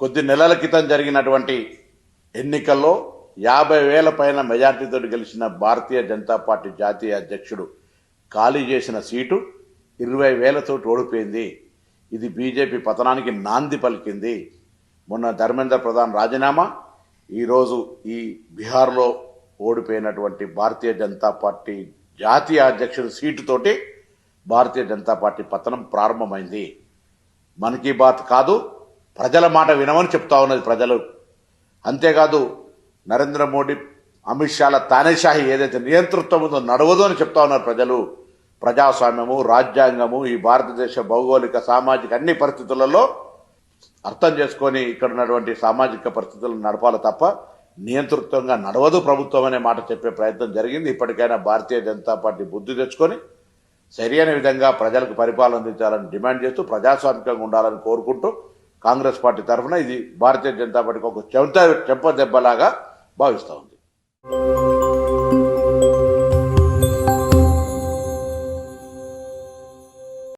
కొద్ది నెలల క్రితం జరిగినటువంటి ఎన్నికల్లో 50,000 పైన మెజార్టీతో గెలిచిన భారతీయ జనతా పార్టీ జాతీయ అధ్యక్షుడు ఖాళీ చేసిన సీటు 20,000తో ఓడిపోయింది. ఇది బీజేపీ పతనానికి నాంది పలికింది. మొన్న ధర్మేంద్ర ప్రధాన్ రాజీనామా, ఈరోజు ఈ బీహార్లో ఓడిపోయినటువంటి భారతీయ జనతా పార్టీ జాతీయ అధ్యక్షుడి సీటుతోటి భారతీయ జనతా పార్టీ పతనం ప్రారంభమైంది. మన్ కీ బాత్ కాదు, ప్రజల మాట వినమని చెప్తా ఉన్నది ప్రజలు. అంతేకాదు నరేంద్ర మోడీ, అమిత్ షాల తానేషాహి ఏదైతే నియంతృత్వం ఉందో నడవదు అని చెప్తా ఉన్నారు ప్రజలు. ప్రజాస్వామ్యము, రాజ్యాంగము, ఈ భారతదేశ భౌగోళిక సామాజిక అన్ని పరిస్థితులలో అర్థం చేసుకొని ఇక్కడ ఉన్నటువంటి సామాజిక పరిస్థితులను నడపాలి తప్ప నియంతృత్వంగా నడవదు ప్రభుత్వం అనే మాట చెప్పే ప్రయత్నం జరిగింది. ఇప్పటికైనా భారతీయ జనతా పార్టీ బుద్ధి తెచ్చుకొని సరైన విధంగా ప్రజలకు పరిపాలన అందించాలని డిమాండ్ చేస్తూ ప్రజాస్వామికంగా ఉండాలని కోరుకుంటూ కాంగ్రెస్ పార్టీ తరఫున ఇది భారతీయ జనతా పార్టీకి ఒక చెంప దెబ్బలాగా భావిస్తూ ఉంది.